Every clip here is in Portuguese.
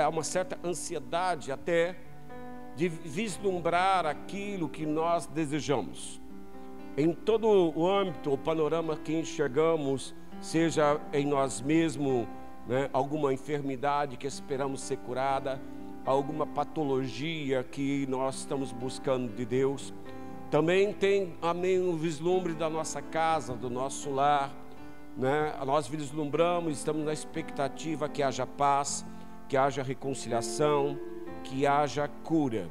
uma certa ansiedade até de vislumbrar aquilo que nós desejamos. Em todo o âmbito, o panorama que enxergamos, seja em nós mesmos, né, alguma enfermidade que esperamos ser curada, alguma patologia que nós estamos buscando de Deus. Também tem, amém, um vislumbre da nossa casa, do nosso lar, né? Nós vislumbramos, estamos na expectativa que haja paz, que haja reconciliação, que haja cura.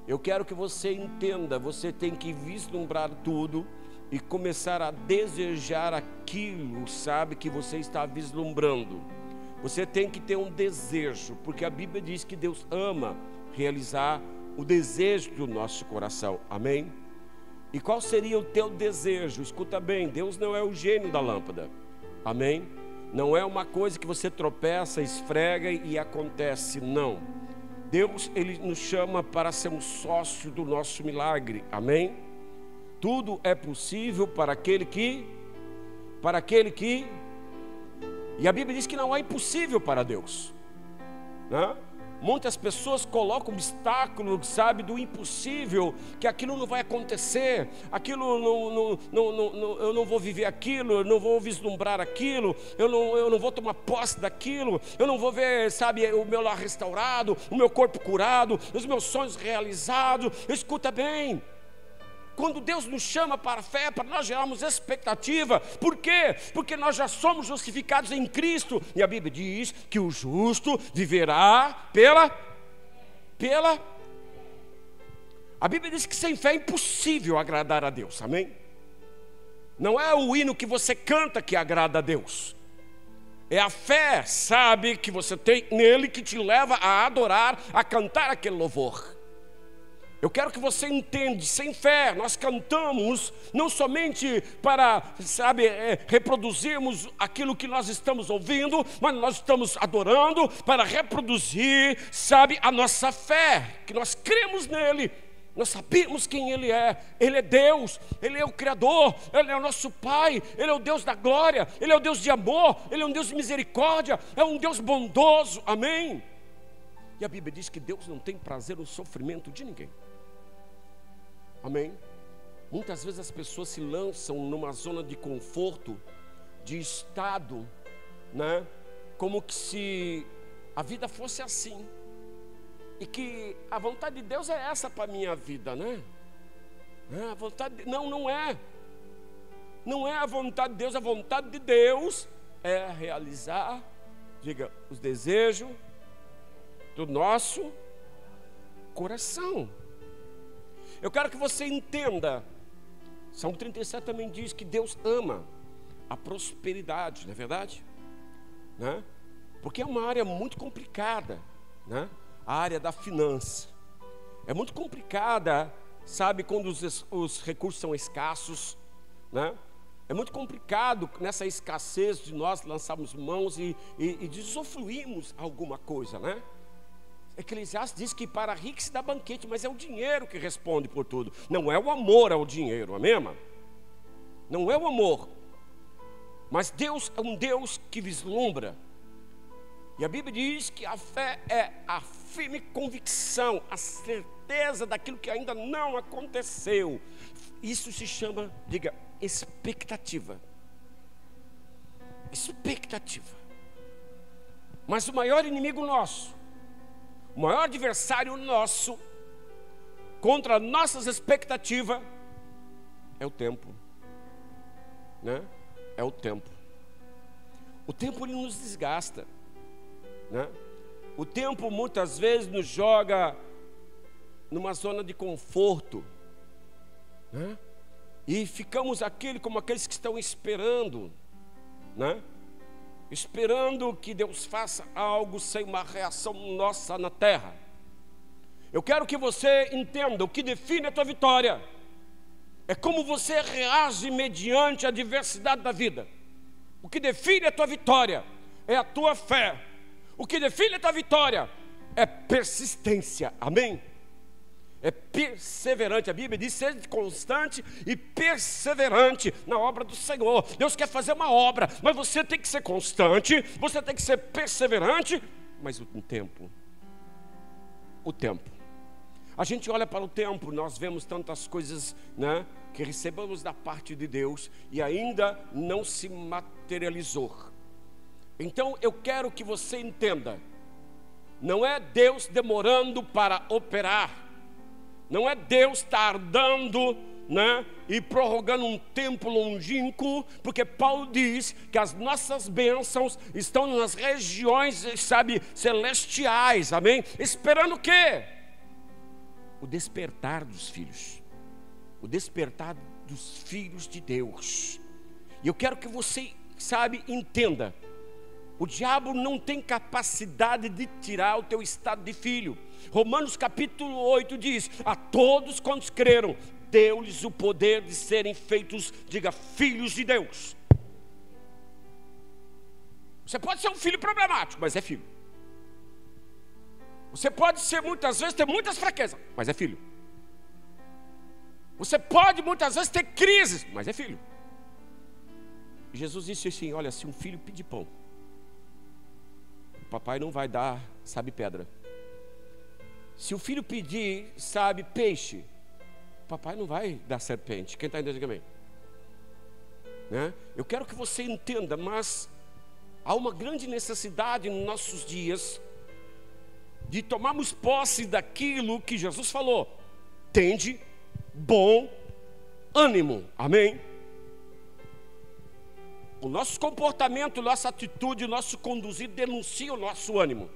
Eu quero que você entenda, você tem que vislumbrar tudo e começar a desejar aquilo, sabe, que você está vislumbrando. Você tem que ter um desejo, porque a Bíblia diz que Deus ama realizar o desejo do nosso coração, amém? E qual seria o teu desejo? Escuta bem, Deus não é o gênio da lâmpada, amém? Não é uma coisa que você tropeça, esfrega e acontece, não. Deus, Ele nos chama para ser um sócio do nosso milagre, amém? Tudo é possível para aquele que... E a Bíblia diz que não é impossível para Deus, né? Muitas pessoas colocam obstáculo, sabe, do impossível, que aquilo não vai acontecer, aquilo eu não vou viver aquilo, eu não vou vislumbrar aquilo, eu não vou tomar posse daquilo, eu não vou ver, sabe, o meu lar restaurado, o meu corpo curado, os meus sonhos realizados. Escuta bem, quando Deus nos chama para a fé, para nós gerarmos expectativa. Por quê? Porque nós já somos justificados em Cristo. E a Bíblia diz que o justo viverá pela... A Bíblia diz que sem fé é impossível agradar a Deus, amém? Não é o hino que você canta que agrada a Deus. É a fé, sabe, que você tem nele, que te leva a adorar, a cantar aquele louvor. Eu quero que você entenda, sem fé nós cantamos não somente para, sabe, reproduzirmos aquilo que nós estamos ouvindo, mas nós estamos adorando para reproduzir, sabe, a nossa fé, que nós cremos nele, nós sabemos quem Ele é Deus, Ele é o Criador, Ele é o nosso Pai, Ele é o Deus da glória, Ele é o Deus de amor, Ele é um Deus de misericórdia, é um Deus bondoso, amém? E a Bíblia diz que Deus não tem prazer no sofrimento de ninguém, amém? Muitas vezes as pessoas se lançam numa zona de conforto, de estado, né? Como que se a vida fosse assim, e que a vontade de Deus é essa para a minha vida, né? A vontade não é. Não é a vontade de Deus. A vontade de Deus é realizar, diga, os desejos do nosso coração. Eu quero que você entenda, Salmo 37 também diz que Deus ama a prosperidade, não é verdade? Né? Porque é uma área muito complicada, né? A área da finança é muito complicada, sabe, quando os recursos são escassos, né? É muito complicado nessa escassez de nós lançarmos mãos e desufluirmos alguma coisa, né? Eclesiastes diz que para rico se dá banquete, mas é o dinheiro que responde por tudo. Não é o amor ao dinheiro, amém, irmã? Não é o amor. Mas Deus é um Deus que vislumbra. E a Bíblia diz que a fé é a firme convicção, a certeza daquilo que ainda não aconteceu. Isso se chama, diga, expectativa. Expectativa. Mas o maior inimigo nosso, o maior adversário nosso contra nossas expectativas é o tempo, né? É o tempo. O tempo ele nos desgasta, né? O tempo muitas vezes nos joga numa zona de conforto, né? E ficamos como aqueles que estão esperando, né? Esperando que Deus faça algo sem uma reação nossa na terra. Eu quero que você entenda, o que define a tua vitória é como você reage mediante a adversidade da vida. O que define a tua vitória é a tua fé. O que define a tua vitória é persistência, amém? É perseverante. A Bíblia diz: seja constante e perseverante na obra do Senhor. Deus quer fazer uma obra, mas você tem que ser constante, você tem que ser perseverante mas o tempo. O tempo. A gente olha para o tempo, nós vemos tantas coisas, né, que recebemos da parte de Deus e ainda não se materializou. Então eu quero que você entenda, não é Deus demorando para operar, não é Deus tardando, né, e prorrogando um tempo longínquo, porque Paulo diz que as nossas bênçãos estão nas regiões, sabe, celestiais, amém? Esperando o quê? O despertar dos filhos, o despertar dos filhos de Deus. E eu quero que você, sabe, entenda, o diabo não tem capacidade de tirar o teu estado de filho. Romanos capítulo 8 diz: a todos quantos creram, deu-lhes o poder de serem feitos, diga, filhos de Deus. Você pode ser um filho problemático, mas é filho. Você pode ser muitas vezes, ter muitas fraquezas, mas é filho. Você pode muitas vezes ter crises, mas é filho. Jesus disse assim: olha, se um filho pedir pão, o papai não vai dar, sabe, pedra. Se o filho pedir, sabe, peixe, o papai não vai dar serpente. Quem está entendendo, diga amém. Né? Eu quero que você entenda, mas há uma grande necessidade nos nossos dias de tomarmos posse daquilo que Jesus falou: tende bom ânimo, amém? O nosso comportamento, nossa atitude, o nosso conduzir denuncia o nosso ânimo.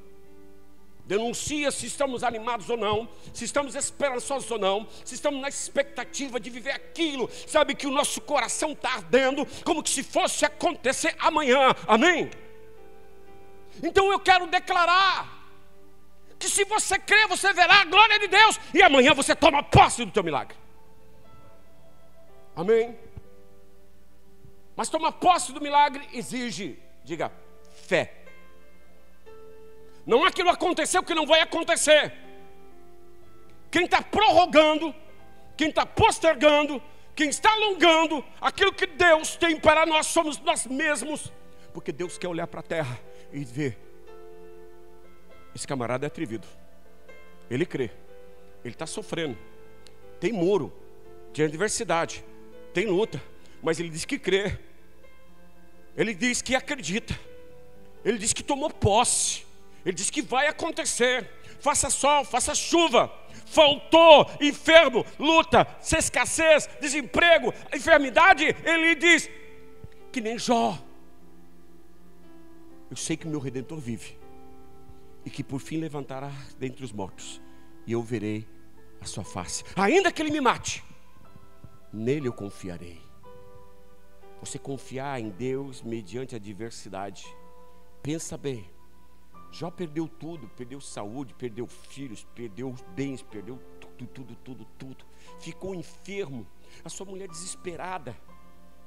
Denuncia se estamos animados ou não, se estamos esperançosos ou não, se estamos na expectativa de viver aquilo, sabe, que o nosso coração está ardendo, como que se fosse acontecer amanhã, amém? Então eu quero declarar que se você crer, você verá a glória de Deus, e amanhã você toma posse do teu milagre, amém? Mas tomar posse do milagre exige, diga, fé. Não é aquilo aconteceu que não vai acontecer. Quem está prorrogando, quem está postergando, quem está alongando aquilo que Deus tem para nós, somos nós mesmos. Porque Deus quer olhar para a terra e ver: esse camarada é atrevido, ele crê, ele está sofrendo, tem muro, tem adversidade, tem luta, mas ele diz que crê, ele diz que acredita, ele diz que tomou posse, ele diz que vai acontecer. Faça sol, faça chuva, faltou, enfermo, luta, escassez, desemprego, enfermidade, ele diz que nem Jó: eu sei que o meu Redentor vive e que por fim levantará dentre os mortos, e eu verei a sua face, ainda que ele me mate, nele eu confiarei. Você confiar em Deus mediante a adversidade, pensa bem. Jó perdeu tudo, perdeu saúde, perdeu filhos, perdeu bens, perdeu tudo. Ficou enfermo, a sua mulher desesperada,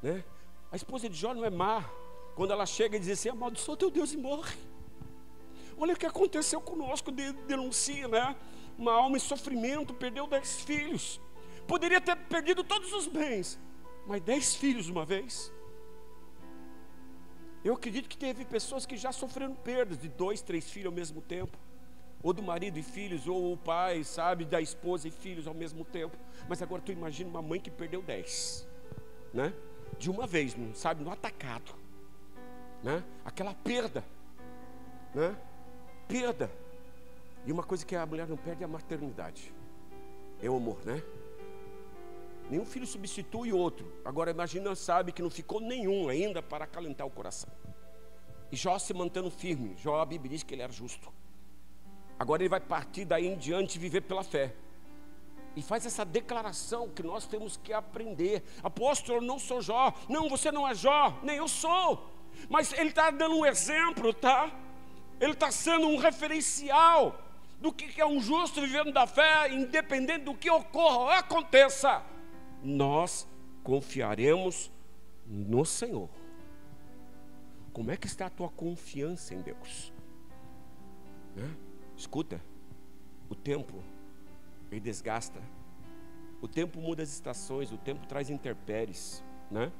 né? A esposa de Jó não é má, quando ela chega e diz assim: amaldiçoa teu Deus e morre. Olha o que aconteceu conosco, denuncia, né? Uma alma em sofrimento, perdeu 10 filhos. Poderia ter perdido todos os bens, mas 10 filhos uma vez. Eu acredito que teve pessoas que já sofreram perdas de 2, 3 filhos ao mesmo tempo, ou do marido e filhos, ou o pai, sabe, da esposa e filhos ao mesmo tempo. Mas agora tu imagina uma mãe que perdeu 10, né? De uma vez, não sabe, no atacado, né? Aquela perda, né? Perda. E uma coisa que a mulher não perde é a maternidade, é o amor, né? Nenhum filho substitui outro. Agora imagina, sabe, que não ficou nenhum ainda para acalentar o coração. E Jó se mantendo firme. Jó, a Bíblia diz que ele era justo. Agora ele vai partir daí em diante e viver pela fé. E faz essa declaração que nós temos que aprender: apóstolo, eu não sou Jó. Não, você não é Jó, nem eu sou. Mas ele está dando um exemplo, tá? Ele está sendo um referencial do que é um justo vivendo da fé, independente do que ocorra ou aconteça. Nós confiaremos no Senhor. Como é que está a tua confiança em Deus? Né? Escuta, o tempo, ele desgasta. O tempo muda as estações, o tempo traz intempéries, né?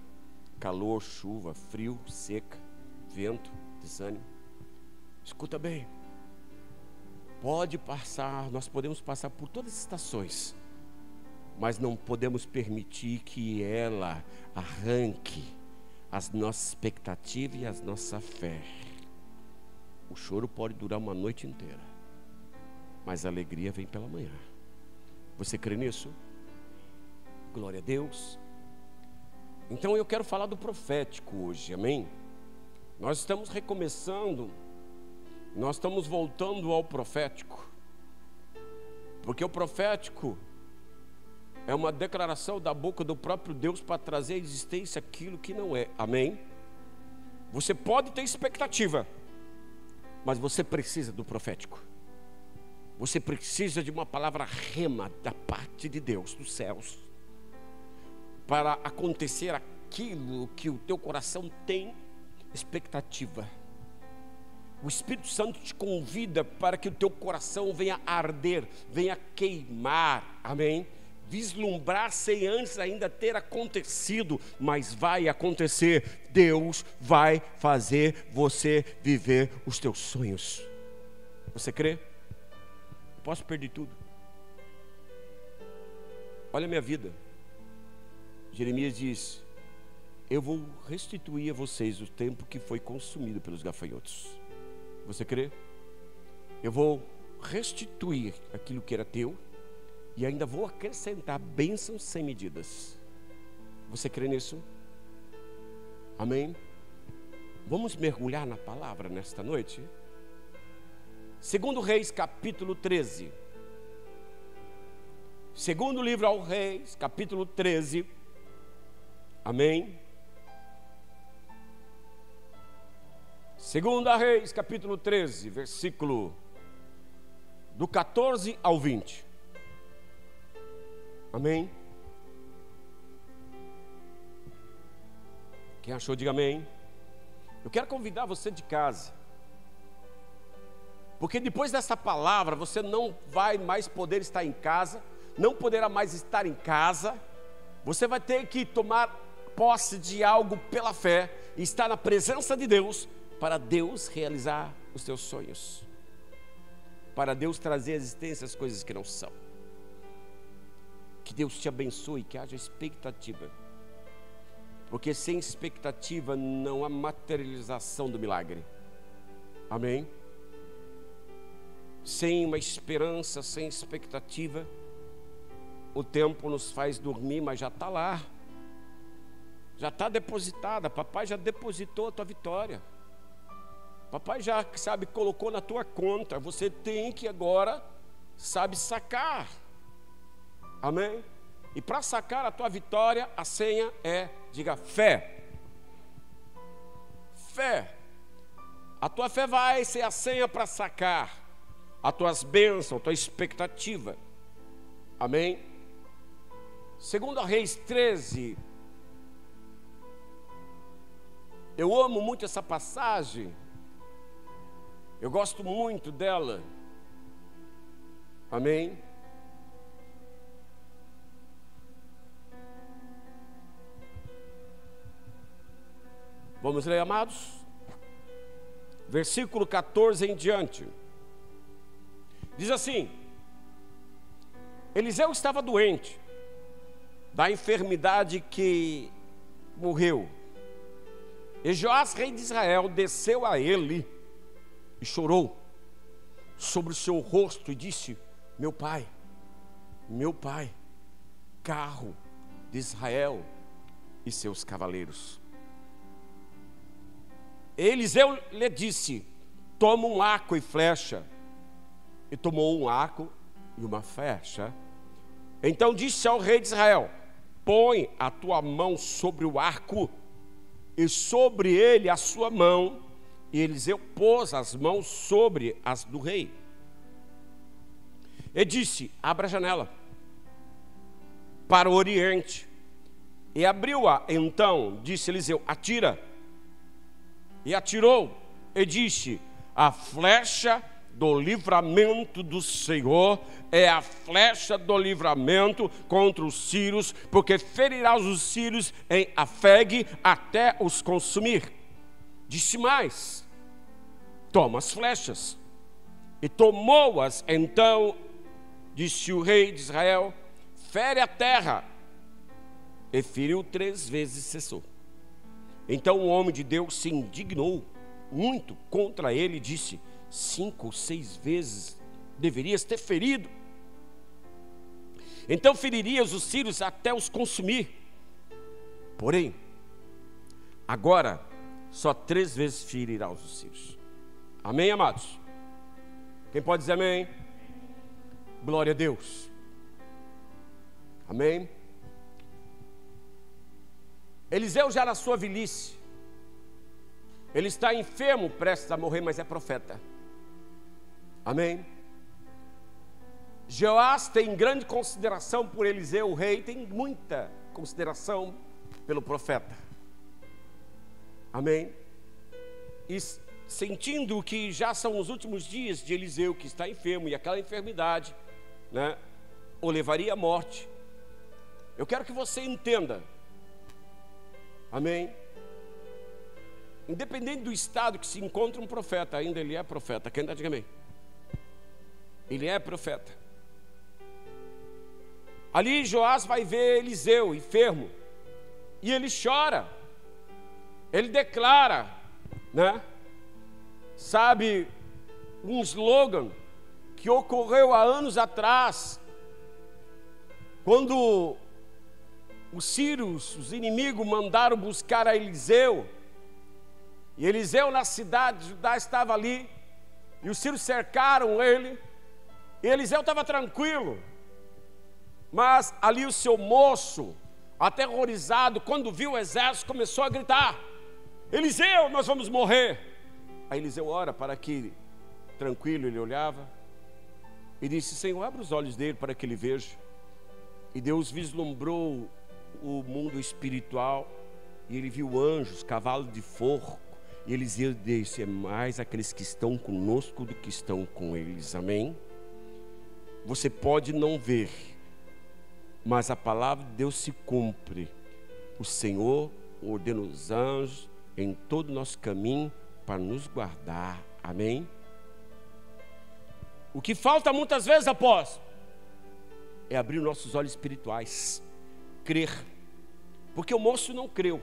Calor, chuva, frio, seca, vento, desânimo. Escuta bem, pode passar, nós podemos passar por todas as estações, mas não podemos permitir que ela arranque as nossas expectativas e a nossa fé. O choro pode durar uma noite inteira, mas a alegria vem pela manhã. Você crê nisso? Glória a Deus. Então eu quero falar do profético hoje, amém? Nós estamos recomeçando, nós estamos voltando ao profético, porque o profético é uma declaração da boca do próprio Deus para trazer à existência aquilo que não é, amém? Você pode ter expectativa, mas você precisa do profético. Você precisa de uma palavra rema da parte de Deus, dos céus, para acontecer aquilo que o teu coração tem expectativa. O Espírito Santo te convida para que o teu coração venha arder, venha queimar, amém? Vislumbrar sem antes ainda ter acontecido, mas vai acontecer. Deus vai fazer você viver os teus sonhos. Você crê? Posso perder tudo? Olha a minha vida. Jeremias diz: eu vou restituir a vocês o tempo que foi consumido pelos gafanhotos. Você crê? Eu vou restituir aquilo que era teu e ainda vou acrescentar bênçãos sem medidas. Você crê nisso? Amém? Vamos mergulhar na palavra nesta noite? 2 Reis, capítulo 13. Segundo livro ao Reis, capítulo 13. Amém? 2 Reis, capítulo 13, versículo do 14 ao 20. Amém? Quem achou, diga amém. Eu quero convidar você de casa, porque depois dessa palavra você não vai mais poder estar em casa, não poderá mais estar em casa. Você vai ter que tomar posse de algo pela fé e estar na presença de Deus, para Deus realizar os teus sonhos, para Deus trazer à existência as coisas que não são. Que Deus te abençoe, que haja expectativa, porque sem expectativa não há materialização do milagre. Amém? Sem uma esperança, sem expectativa, o tempo nos faz dormir, mas já está lá, já está depositada. Papai já depositou a tua vitória, papai já, sabe, colocou na tua conta. Você tem que agora, sabe, sacar. Amém? E para sacar a tua vitória, a senha é, diga, fé. Fé. A tua fé vai ser a senha para sacar as tuas bênçãos, a tua expectativa. Amém? 2 Reis 13. Eu amo muito essa passagem. Eu gosto muito dela. Amém? Vamos ler, amados? Versículo 14 em diante. Diz assim: Eliseu estava doente da enfermidade que morreu. E Joás, rei de Israel, desceu a ele e chorou sobre o seu rosto e disse: meu pai, carro de Israel e seus cavaleiros. Eliseu lhe disse: toma um arco e flecha. E tomou um arco e uma flecha. Então disse ao rei de Israel: põe a tua mão sobre o arco e sobre ele a sua mão. E Eliseu pôs as mãos sobre as do rei. E disse: abra a janela para o oriente. E abriu-a. Então disse Eliseu: atira. E atirou, e disse: a flecha do livramento do Senhor é a flecha do livramento contra os sírios, porque ferirá os sírios em Afeg até os consumir. Disse mais: toma as flechas. e tomou-as. Então disse o rei de Israel: fere a terra. E feriu 3 vezes e cessou. Então o homem de Deus se indignou muito contra ele e disse: 5 ou 6 vezes deverias ter ferido. Então feririas os sírios até os consumir. Porém, agora só 3 vezes ferirás os sírios. Amém, amados? Quem pode dizer amém? Glória a Deus. Amém? Eliseu já na sua velhice, ele está enfermo, prestes a morrer, mas é profeta. Amém? Joás tem grande consideração por Eliseu, o rei tem muita consideração pelo profeta. Amém? E sentindo que já são os últimos dias de Eliseu, que está enfermo, e aquela enfermidade, né, o levaria à morte. Eu quero que você entenda, amém? Independente do estado que se encontra um profeta, ainda ele é profeta. Quem está dizendo amém? Ele é profeta. Ali Joás vai ver Eliseu enfermo, e ele chora, ele declara, né? Sabe, um slogan que ocorreu há anos atrás, quando os sírios, os inimigos, mandaram buscar a Eliseu, e Eliseu na cidade de Judá estava ali, e os sírios cercaram ele, e Eliseu estava tranquilo, mas ali o seu moço, aterrorizado, quando viu o exército, começou a gritar: Eliseu, nós vamos morrer. Aí Eliseu ora para que, tranquilo, ele olhava e disse: Senhor, abre os olhos dele para que ele veja. E Deus vislumbrou o mundo espiritual, e ele viu anjos, cavalos de fogo, e Eliseu disse: é mais aqueles que estão conosco do que estão com eles. Amém? Você pode não ver, mas a palavra de Deus se cumpre. O Senhor ordena os anjos em todo o nosso caminho para nos guardar. Amém? O que falta muitas vezes, apóstolo, é abrir nossos olhos espirituais, crer, porque o moço não creu,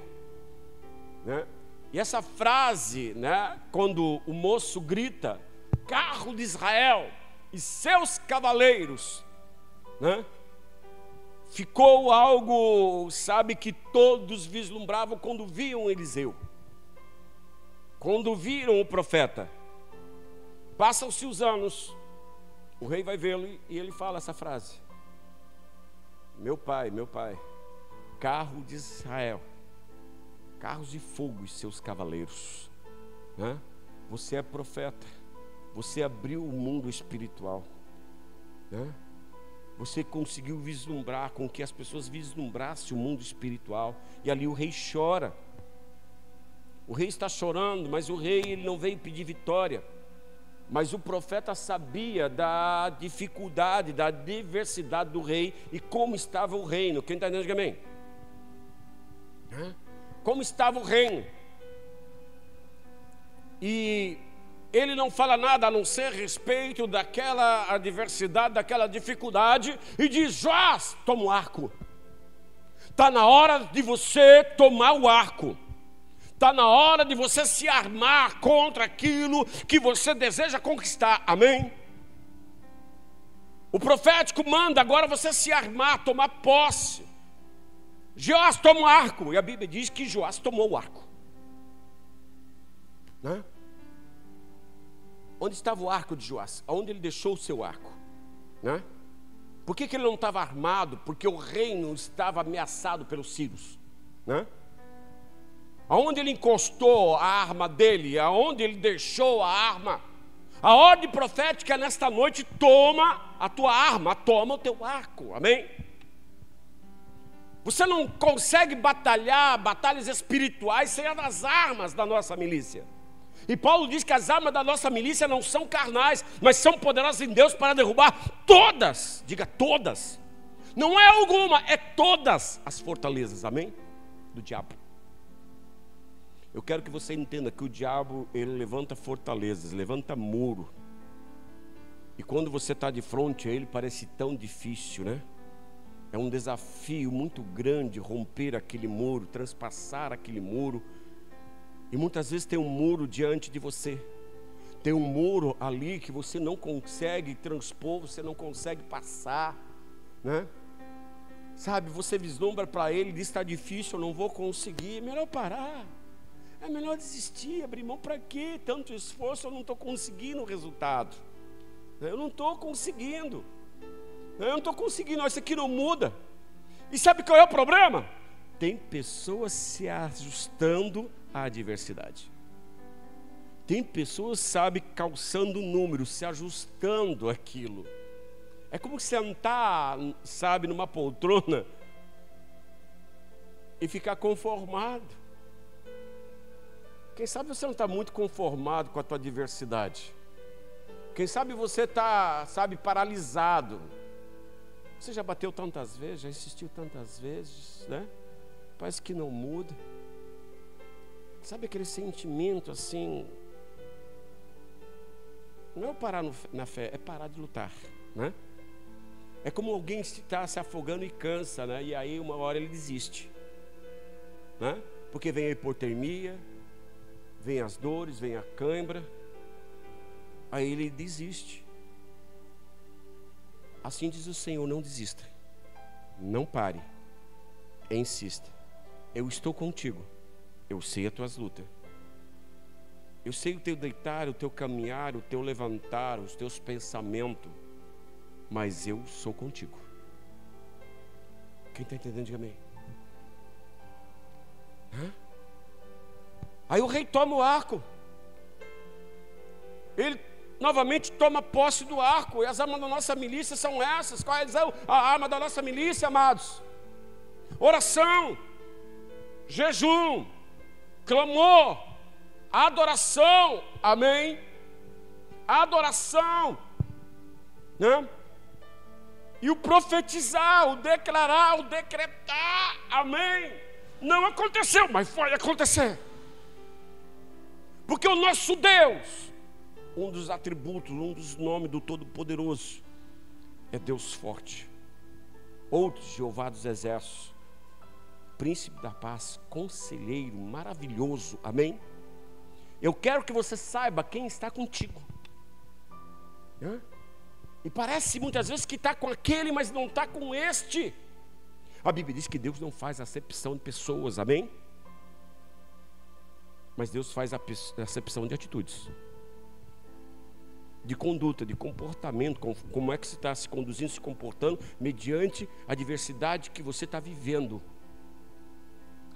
né? E essa frase, né, quando o moço grita: carro de Israel e seus cavaleiros, né, ficou algo, sabe, que todos vislumbravam quando viam Eliseu, quando viram o profeta. Passam-se os anos, o rei vai vê-lo e ele fala essa frase: meu pai, carro de Israel, carros de fogo e seus cavaleiros, né? Você é profeta, você abriu o mundo espiritual, né? Você conseguiu vislumbrar, com que as pessoas vislumbrassem o mundo espiritual. E ali o rei chora. O rei está chorando, mas o rei, ele não veio pedir vitória. Mas o profeta sabia da dificuldade, da diversidade do rei e como estava o reino. Quem está entendendo, amém? Como estava o reino. E ele não fala nada a não ser a respeito daquela adversidade, daquela dificuldade, e diz: Joás, toma o arco. Está na hora de você tomar o arco. Está na hora de você se armar contra aquilo que você deseja conquistar. Amém? O profético manda agora você se armar, tomar posse. Joás toma o arco. E a Bíblia diz que Joás tomou o arco, né? Onde estava o arco de Joás? Onde ele deixou o seu arco, né? Por que ele não estava armado? Porque o reino estava ameaçado pelos sírios, né? Aonde ele encostou a arma dele, aonde ele deixou a arma. A ordem profética nesta noite: toma a tua arma, toma o teu arco. Amém? Você não consegue batalhar batalhas espirituais sem as armas da nossa milícia. E Paulo diz que as armas da nossa milícia não são carnais, mas são poderosas em Deus para derrubar todas, diga todas, não é alguma, é todas as fortalezas, amém? Do diabo. Eu quero que você entenda que o diabo, ele levanta fortalezas, levanta muro, E quando você está de frente a ele, parece tão difícil, né? É um desafio muito grande romper aquele muro, transpassar aquele muro. E muitas vezes tem um muro diante de você. Tem um muro ali que você não consegue transpor, você não consegue passar, né? Sabe, você vislumbra para ele, diz: está difícil, eu não vou conseguir. É melhor parar, é melhor desistir, abrir mão. Para quê? Tanto esforço, eu não estou conseguindo o resultado. Eu não estou conseguindo. Eu não estou conseguindo, isso aqui não muda. E sabe qual é o problema? Tem pessoas se ajustando à adversidade. Tem pessoas, sabe, calçando números, se ajustando àquilo. É como sentar, sabe, numa poltrona e ficar conformado. Quem sabe você não está muito conformado com a tua adversidade. Quem sabe você está, sabe, paralisado. Você já bateu tantas vezes, já insistiu tantas vezes, né? Parece que não muda. Sabe aquele sentimento assim? Não é parar na fé, é parar de lutar, né? É como alguém que está se afogando e cansa, né? E aí uma hora ele desiste, né? Porque vem a hipotermia, vem as dores, vem a cãibra. Aí ele desiste. Assim diz o Senhor: não desista, não pare, insista. Eu estou contigo, eu sei as tuas lutas, eu sei o teu deitar, o teu caminhar, o teu levantar, os teus pensamentos, mas eu sou contigo. Quem está entendendo, diga amém. Aí o rei toma o arco, ele novamente toma posse do arco. E as armas da nossa milícia são essas. Quais são a arma da nossa milícia, amados? Oração, jejum, clamor, adoração, amém? Adoração, né? E o profetizar, o declarar, o decretar, amém? Não aconteceu, mas vai acontecer. Porque o nosso Deus, um dos atributos, um dos nomes do Todo-Poderoso, é Deus forte. Outro, Jeová dos Exércitos, Príncipe da Paz, Conselheiro maravilhoso, amém? Eu quero que você saiba quem está contigo. E parece muitas vezes que está com aquele, mas não está com este. A Bíblia diz que Deus não faz acepção de pessoas, amém? Mas Deus faz a acepção de atitudes, de conduta, de comportamento, como é que você está se conduzindo, se comportando, mediante a adversidade que você está vivendo,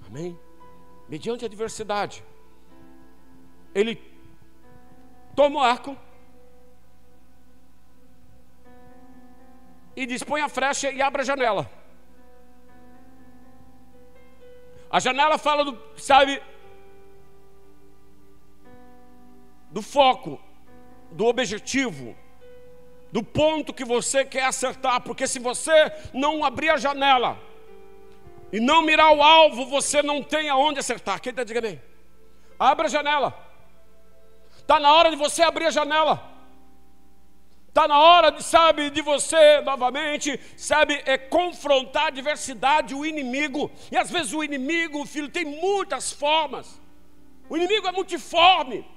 amém? Mediante a adversidade. Ele toma o arco e dispõe a flecha e abre a janela. A janela fala do, sabe, do foco, do objetivo, do ponto que você quer acertar. Porque se você não abrir a janela e não mirar o alvo, você não tem aonde acertar. Quem está dizendo bem? Abra a janela. Está na hora de você abrir a janela. Está na hora de, sabe, de você novamente, sabe, confrontar a adversidade, o inimigo. E às vezes o inimigo, filho, tem muitas formas. O inimigo é multiforme.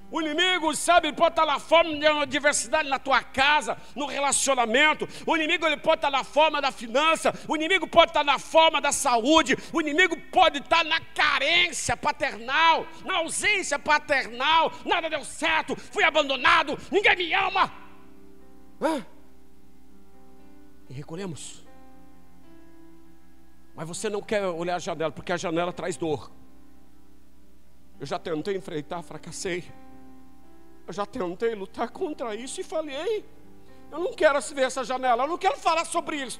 O inimigo, sabe, ele pode estar na forma de uma adversidade na tua casa, no relacionamento. O inimigo, ele pode estar na forma da finança. O inimigo pode estar na forma da saúde. O inimigo pode estar na carência paternal, na ausência paternal. Nada deu certo, fui abandonado, ninguém me ama. E recolhemos. Mas você não quer olhar a janela, porque a janela traz dor. Eu já tentei enfrentar, fracassei. Eu já tentei lutar contra isso e falei: eu não quero ver essa janela, eu não quero falar sobre isso.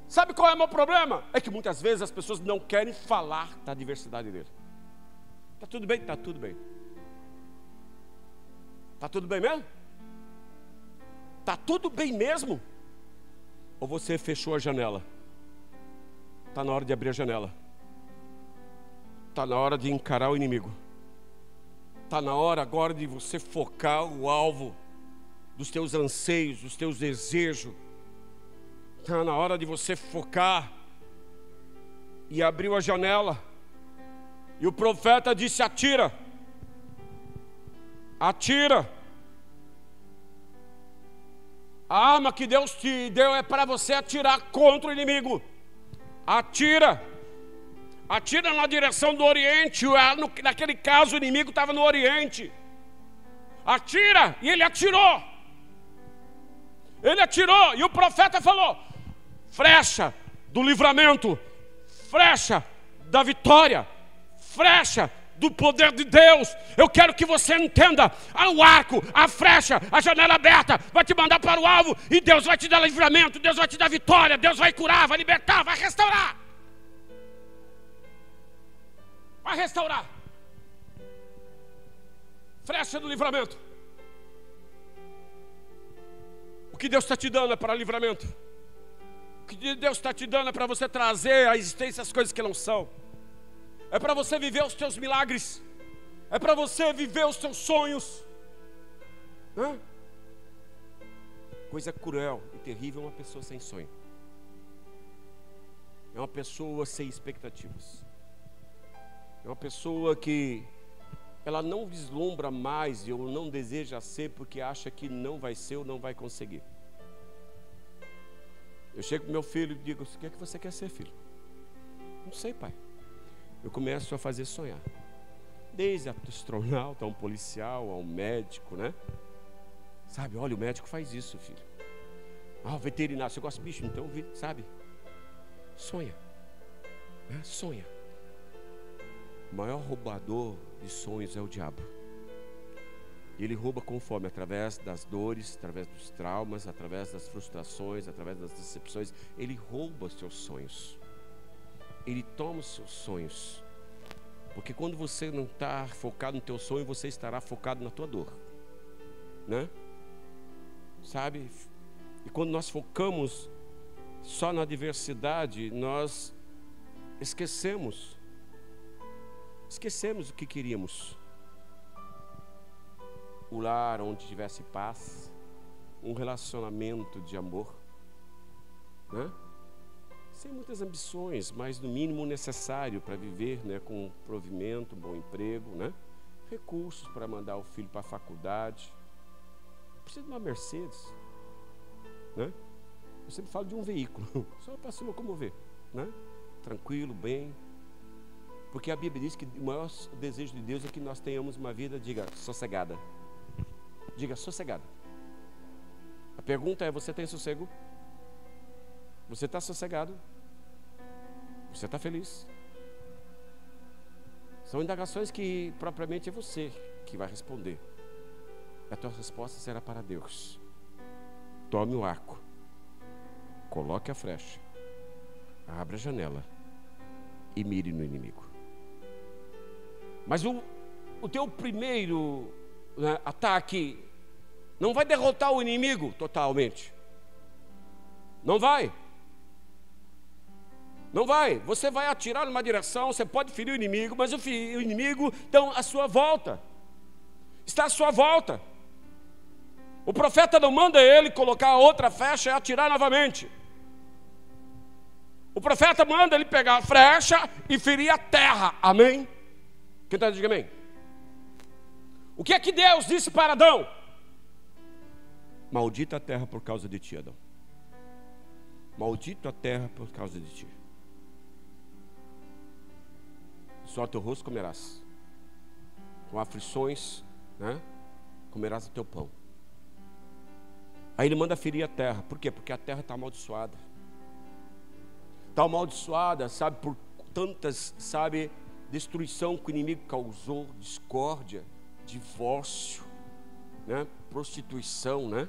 Sabe qual é o meu problema? É que muitas vezes as pessoas não querem falar da adversidade dele. Está tudo bem? Está tudo bem. Está tudo bem mesmo? Está tudo bem mesmo? Ou você fechou a janela? Está na hora de abrir a janela. Está na hora de encarar o inimigo. Está na hora agora de você focar o alvo. dos teus anseios, dos teus desejos. Está na hora de você focar. E abriu a janela. E o profeta disse: atira. Atira. A arma que Deus te deu é para você atirar contra o inimigo. Atira. Atira na direção do Oriente. Naquele caso o inimigo estava no Oriente. Atira. E ele atirou. Ele atirou. E o profeta falou: flecha do livramento, flecha da vitória, flecha do poder de Deus. Eu quero que você entenda: o arco, a flecha, a janela aberta vai te mandar para o alvo, e Deus vai te dar livramento, Deus vai te dar vitória, Deus vai curar, vai libertar, vai restaurar. Vai restaurar. Flecha do livramento. O que Deus está te dando é para livramento. O que Deus está te dando é para você trazer à existência as coisas que não são. É para você viver os teus milagres. É para você viver os teus sonhos. Coisa cruel e terrível é uma pessoa sem sonho. É uma pessoa sem expectativas. É uma pessoa que ela não vislumbra mais ou não deseja ser porque acha que não vai ser ou não vai conseguir. Eu chego para meu filho e digo: o que é que você quer ser, filho? Não sei, pai. Eu começo a fazer sonhar. Desde astronauta, a um policial, a um médico, né? Sabe, olha, o médico faz isso, filho. O veterinário, você gosta de bicho? Então, sabe? Sonha. Sonha. O maior roubador de sonhos é o diabo. Ele rouba conforme, através das dores, através dos traumas, através das frustrações, através das decepções. Ele rouba os seus sonhos. Ele toma os seus sonhos. Porque quando você não está focado no teu sonho, você estará focado na tua dor, né? Sabe? E quando nós focamos só na adversidade, nós esquecemos o que queríamos. O lar onde tivesse paz, um relacionamento de amor, né? Sem muitas ambições, mas no mínimo necessário para viver, né? Com provimento, bom emprego, né? Recursos para mandar o filho para a faculdade. Precisa de uma Mercedes, né? Eu sempre falo de um veículo, só para se locomover, né? Tranquilo, bem. Porque a Bíblia diz que o maior desejo de Deus é que nós tenhamos uma vida, diga, sossegada. Diga, sossegada. A pergunta é: você tem sossego? Você está sossegado? Você está feliz? São indagações que propriamente é você que vai responder. A tua resposta será para Deus. Tome o arco, coloque a flecha, abra a janela e mire no inimigo. Mas o teu primeiro, né, ataque não vai derrotar o inimigo totalmente. Não vai. Não vai. Você vai atirar numa direção, você pode ferir o inimigo, mas o inimigo está à sua volta. Está à sua volta. O profeta não manda ele colocar a outra flecha e atirar novamente. O profeta manda ele pegar a flecha e ferir a terra. Amém? Quem está dizendo amém? O que é que Deus disse para Adão? Maldita a terra por causa de ti, Adão. Maldito a terra por causa de ti. Só teu rosto comerás. Com aflições, né? Comerás o teu pão. Aí ele manda ferir a terra. Por quê? Porque a terra está amaldiçoada. Está amaldiçoada, sabe, por tantas, sabe, destruição que o inimigo causou, discórdia, divórcio, né? Prostituição, né?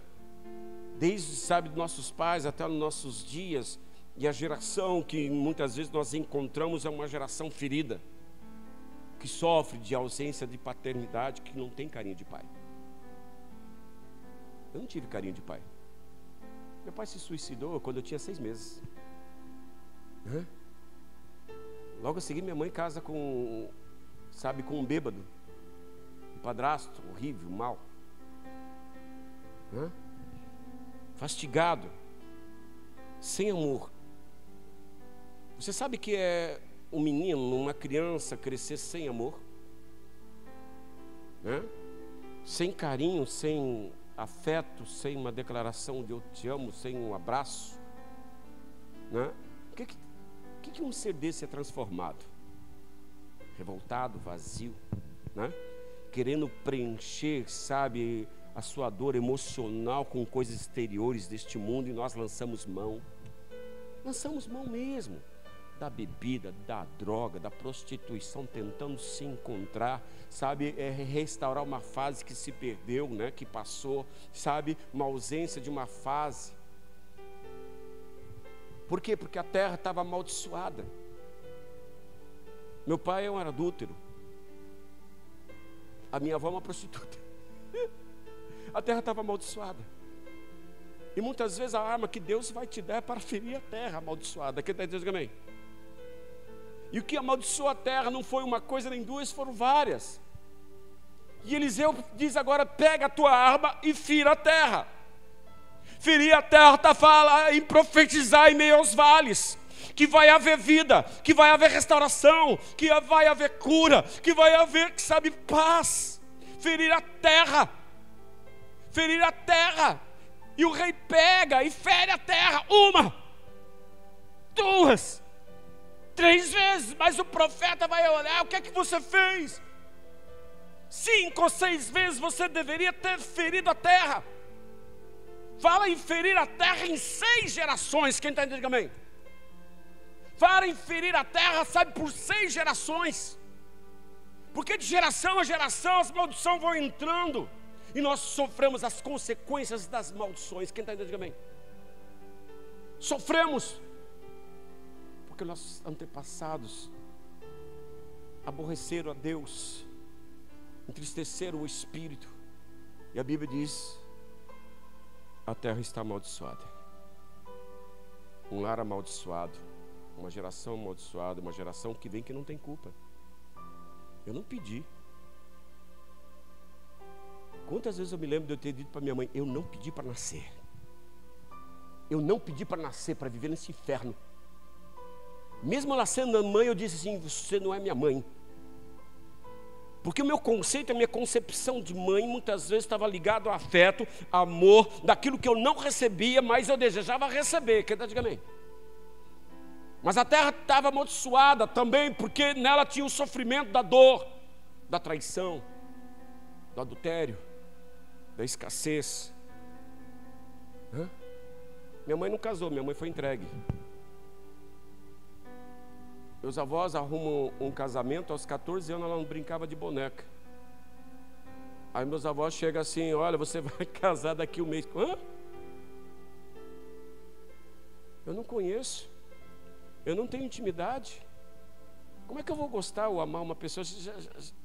Desde, sabe, dos nossos pais até nos nossos dias. E a geração que muitas vezes nós encontramos é uma geração ferida, que sofre de ausência de paternidade, que não tem carinho de pai. Eu não tive carinho de pai. Meu pai se suicidou quando eu tinha 6 meses. Logo a seguir minha mãe casa com, sabe, com um bêbado, um padrasto horrível, mau. né? Fastigado, sem amor. Você sabe que é um menino, uma criança crescer sem amor, né? Sem carinho, sem afeto, sem uma declaração de eu te amo, sem um abraço, né? O que um ser desse é transformado? Revoltado, vazio, né? Querendo preencher, sabe, a sua dor emocional com coisas exteriores deste mundo, e nós lançamos mão mesmo da bebida, da droga, da prostituição, tentando se encontrar, sabe, restaurar uma fase que se perdeu, né, que passou, sabe, uma ausência de uma fase. Por quê? Porque a terra estava amaldiçoada. Meu pai é um adúltero, a minha avó é uma prostituta. A terra estava amaldiçoada. E muitas vezes a arma que Deus vai te dar é para ferir a terra amaldiçoada. Quem está entendendo? Amém? E o que amaldiçoou a terra não foi uma coisa nem duas, foram várias. E Eliseu diz agora: pega a tua arma e fira a terra. Ferir a terra está falando em profetizar em meio aos vales, que vai haver vida, que vai haver restauração, que vai haver cura, que vai haver, sabe, paz. Ferir a terra. Ferir a terra. E o rei pega e fere a terra. 1, 2, 3 vezes. Mas o profeta vai olhar: o que é que você fez? 5 ou 6 vezes você deveria ter ferido a terra. Fala em ferir a terra em 6 gerações. Quem está entendendo? Amém? Fala em ferir a terra, sabe, por 6 gerações. Porque de geração a geração as maldições vão entrando, e nós sofremos as consequências das maldições. Quem está entendendo? Amém? Sofremos porque nossos antepassados aborreceram a Deus, entristeceram o Espírito. E a Bíblia diz: a terra está amaldiçoada. Um lar amaldiçoado, uma geração amaldiçoada, uma geração que vem que não tem culpa. Eu não pedi. Quantas vezes eu me lembro de eu ter dito para minha mãe: eu não pedi para nascer. Eu não pedi para nascer, para viver nesse inferno. Mesmo ela sendo mãe, eu disse assim: você não é minha mãe. Porque o meu conceito, a minha concepção de mãe, muitas vezes estava ligado a afeto, amor, daquilo que eu não recebia, mas eu desejava receber. Quem está dizendo amém? Mas a terra estava amaldiçoada também, porque nela tinha o sofrimento da dor, da traição, do adultério, da escassez. Minha mãe não casou, minha mãe foi entregue. Meus avós arrumam um casamento, aos 14 anos ela não brincava de boneca. Aí meus avós chegam assim: olha, você vai casar daqui um mês. Hã? Eu não conheço, eu não tenho intimidade. Como é que eu vou gostar ou amar uma pessoa?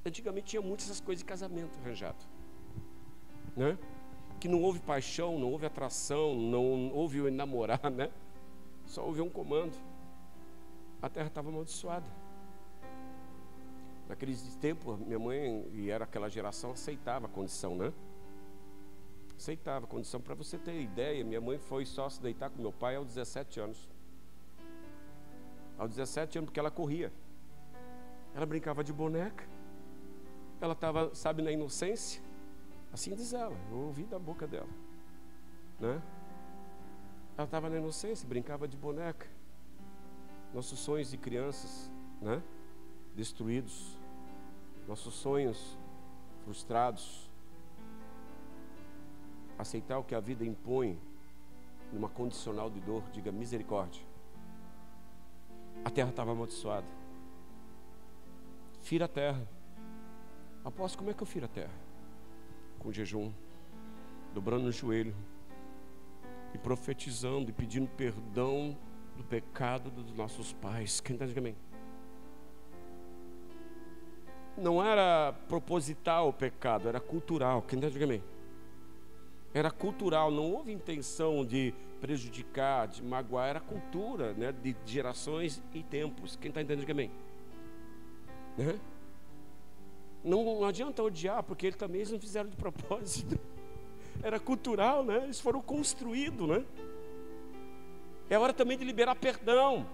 Antigamente tinha muitas essas coisas de casamento arranjado, né? Que não houve paixão, não houve atração, não houve o namorar, né? Só houve um comando. A terra estava amaldiçoada. Naqueles tempos, minha mãe, e era aquela geração, aceitava a condição, né? Aceitava a condição. Para você ter ideia, minha mãe foi só se deitar com meu pai aos 17 anos. Aos 17 anos, porque ela corria. Ela brincava de boneca. Ela estava, sabe, na inocência. Assim diz ela, eu ouvi da boca dela, né? Ela estava na inocência, brincava de boneca. Nossos sonhos de crianças, né? Destruídos. Nossos sonhos frustrados. Aceitar o que a vida impõe numa condicional de dor, diga misericórdia. A terra estava amaldiçoada. Fira a terra. Apóstolo, como é que eu firo a terra? Com jejum, dobrando o joelho e profetizando e pedindo perdão do pecado dos nossos pais. Quem está dizendo amém? Não era proposital o pecado, era cultural. Quem está dizendo amém? Era cultural, não houve intenção de prejudicar, de magoar, era cultura, né, de gerações e tempos. Quem está entendendo amém? Né? Não adianta odiar, porque eles também não fizeram de propósito. era cultural, né? Eles foram construídos, né? É hora também de liberar perdão.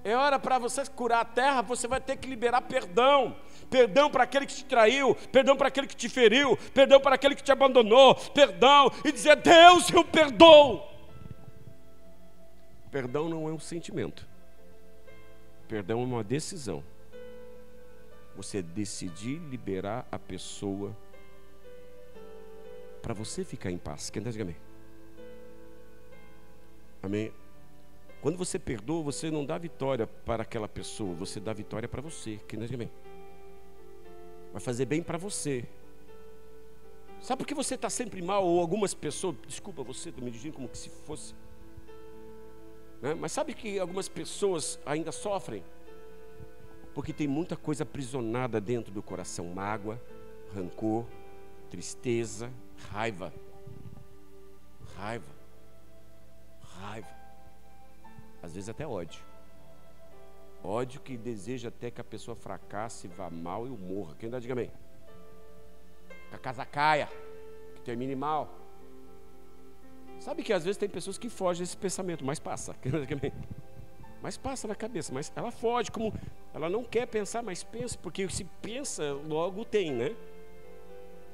É hora para você curar a terra, você vai ter que liberar perdão. Perdão para aquele que te traiu, perdão para aquele que te feriu, perdão para aquele que te abandonou, perdão, e dizer: Deus, eu perdoo. Perdão não é um sentimento. Perdão é uma decisão. Você decidir liberar a pessoa para você ficar em paz. Quem diz amém? Amém? Quando você perdoa, você não dá vitória para aquela pessoa, você dá vitória para você. Quem diz amém? Vai fazer bem para você. Sabe por que você está sempre mal? Ou algumas pessoas, desculpa você, estou me dirigindo como que se fosse, né? Mas sabe que algumas pessoas ainda sofrem? Porque tem muita coisa aprisionada dentro do coração: mágoa, rancor, tristeza, raiva. Às vezes até ódio. Ódio que deseja até que a pessoa fracasse, vá mal e morra. Quem dá, diga amém? Que a casa caia, que termine mal. Sabe que às vezes tem pessoas que fogem desse pensamento, mas passa. Quem dá, diga amém? Mas passa na cabeça, mas ela foge, como ela não quer pensar, mas pensa, porque se pensa, logo tem, né?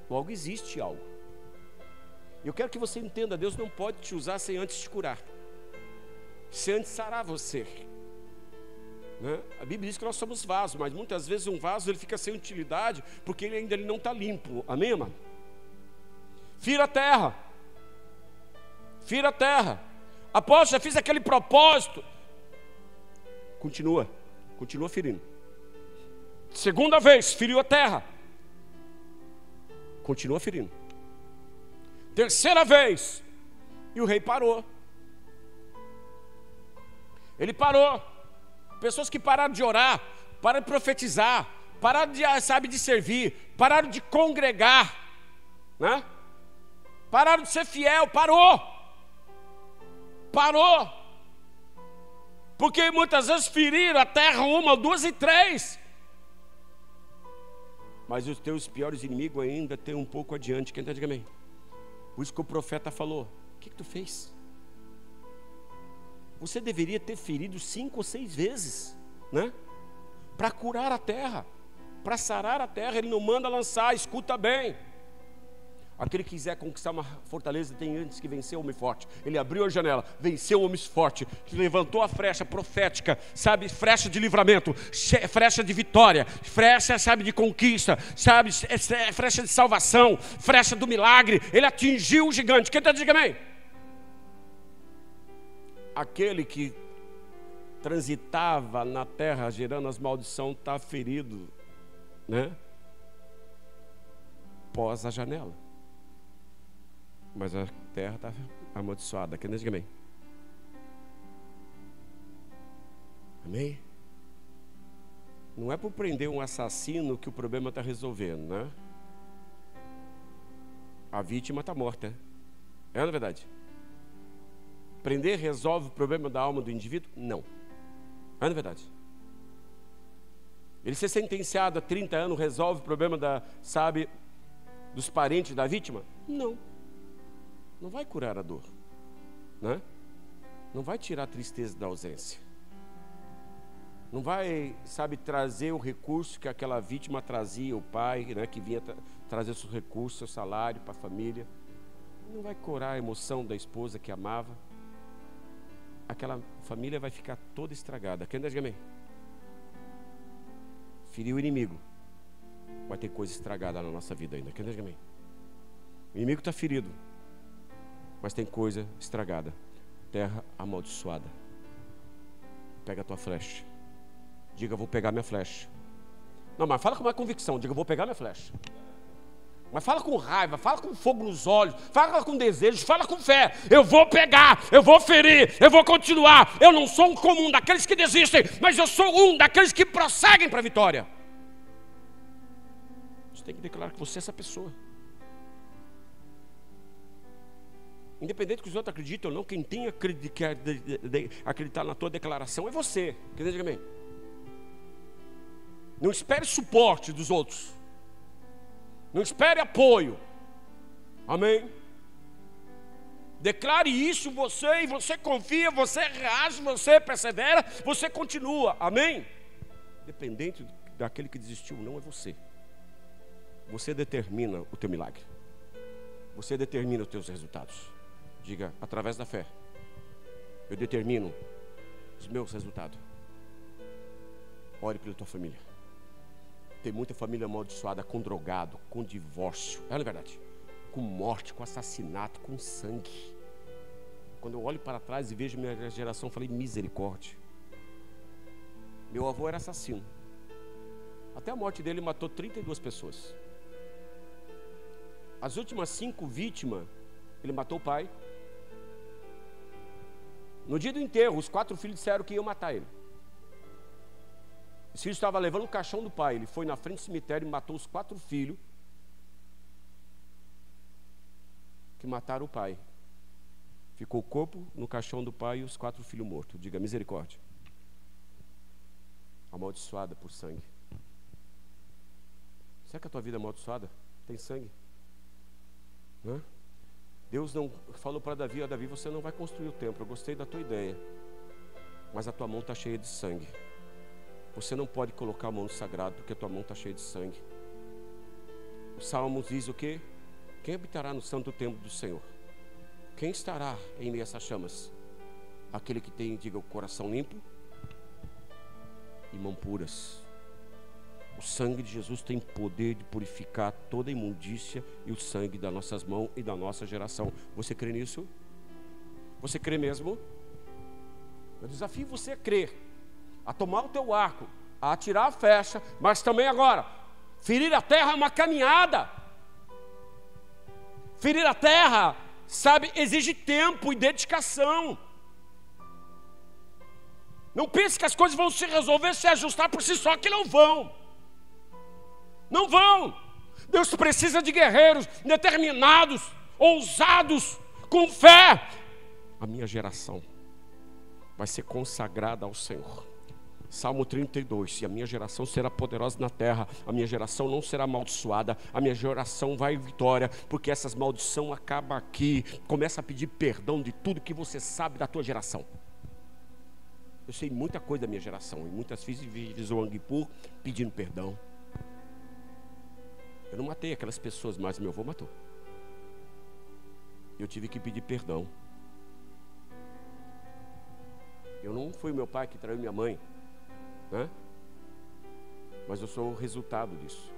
Logo existe algo. Eu quero que você entenda: Deus não pode te usar sem antes te curar, sem antes sarar você, né? A Bíblia diz que nós somos vasos, mas muitas vezes um vaso ele fica sem utilidade, porque ele não está limpo. Amém, amado? Fira a terra. Fira a terra. Apóstolo, já fiz aquele propósito. Continua ferindo. Segunda vez, feriu a terra. Continua ferindo. Terceira vez, e o rei parou. Ele parou. Pessoas que pararam de orar, pararam de profetizar, pararam de servir, pararam de congregar, né? Pararam de ser fiel, parou. Porque muitas vezes feriram a terra 1, 2 e 3. Mas os teus piores inimigos ainda tem um pouco adiante. Quem está, diga amém? Por isso que o profeta falou: o que tu fez? Você deveria ter ferido 5 ou 6 vezes, né? Para curar a terra, para sarar a terra. Ele não manda lançar, escuta bem. Aquele que quiser conquistar uma fortaleza tem antes que vencer o homem forte. Ele abriu a janela, venceu o homem forte, que levantou a flecha profética, sabe, flecha de livramento, flecha de vitória, flecha, sabe, de conquista, sabe, flecha de salvação, flecha do milagre. Ele atingiu o gigante. Quem está dizendo amém? Aquele que transitava na terra gerando as maldições está ferido, né? Pós a janela. Mas a terra está amaldiçoada. Quem diz amém? Amém? Não é por prender um assassino que o problema está resolvendo, né? A vítima está morta. É na verdade? Prender resolve o problema da alma do indivíduo? Não. É na verdade? Ele ser sentenciado a 30 anos resolve o problema dos parentes da vítima? Não. Não vai curar a dor, né? Não vai tirar a tristeza da ausência. Não vai, trazer o recurso que aquela vítima trazia, o pai, né, que vinha trazer seus recursos, seu salário para a família. Não vai curar a emoção da esposa que amava. Aquela família vai ficar toda estragada. Quem diz amém? Feriu o inimigo, vai ter coisa estragada na nossa vida ainda. Quem diz amém? O inimigo está ferido, mas tem coisa estragada. Terra amaldiçoada. Pega a tua flecha. Diga: vou pegar minha flecha. Não, mas fala com uma convicção. Diga: vou pegar minha flecha. Mas fala com raiva, fala com fogo nos olhos, fala com desejo, fala com fé. Eu vou pegar, eu vou ferir, eu vou continuar. Eu não sou um comum daqueles que desistem, mas eu sou um daqueles que prosseguem para a vitória. Você tem que declarar que você é essa pessoa. Independente que os outros acreditem ou não, quem tem que acreditar na tua declaração é você. Quer dizer, amém? Não espere suporte dos outros. Não espere apoio. Amém? Declare isso você, e você confia, você reage, você persevera, você continua. Amém? Dependente daquele que desistiu, não é você. Você determina o teu milagre. Você determina os teus resultados. Diga, através da fé, eu determino os meus resultados. Ore pela tua família. Tem muita família amaldiçoada com drogado, com divórcio, é verdade, com morte, com assassinato, com sangue. Quando eu olho para trás e vejo minha geração, eu falei, misericórdia. Meu avô era assassino. Até a morte dele matou 32 pessoas. As últimas 5 vítimas, ele matou o pai. No dia do enterro, os 4 filhos disseram que iam matar ele. Os filhos estavam levando o caixão do pai. Ele foi na frente do cemitério e matou os 4 filhos que mataram o pai. Ficou o corpo no caixão do pai e os 4 filhos mortos. Diga, misericórdia. Amaldiçoada por sangue. Será que a tua vida é amaldiçoada? Tem sangue? Hã? Deus não falou para Davi, ó, Davi, você não vai construir o templo. Eu gostei da tua ideia, mas a tua mão está cheia de sangue. Você não pode colocar a mão no sagrado, porque a tua mão está cheia de sangue. O Salmo diz o quê? Quem habitará no santo templo do Senhor? Quem estará em meio a essas chamas? Aquele que tem, diga, o coração limpo e mãos puras. O sangue de Jesus tem poder de purificar toda a imundícia e o sangue das nossas mãos e da nossa geração. Você crê nisso? Você crê mesmo? Eu desafio você a crer, a tomar o teu arco, a atirar a flecha, mas também agora, ferir a terra é uma caminhada. Ferir a terra, sabe, exige tempo e dedicação. Não pense que as coisas vão se resolver, se ajustar por si só, que não vão. Não vão. Deus precisa de guerreiros determinados, ousados, com fé. A minha geração vai ser consagrada ao Senhor. Salmo 32, e a minha geração será poderosa na terra, a minha geração não será amaldiçoada, a minha geração vai em vitória, porque essas maldições acabam aqui. Começa a pedir perdão de tudo que você sabe da tua geração. Eu sei muita coisa da minha geração, e muitas fiz o Anguipur pedindo perdão. Eu não matei aquelas pessoas, mas meu avô matou. Eu tive que pedir perdão. Eu não fui meu pai que traiu minha mãe, né? Mas eu sou o resultado disso.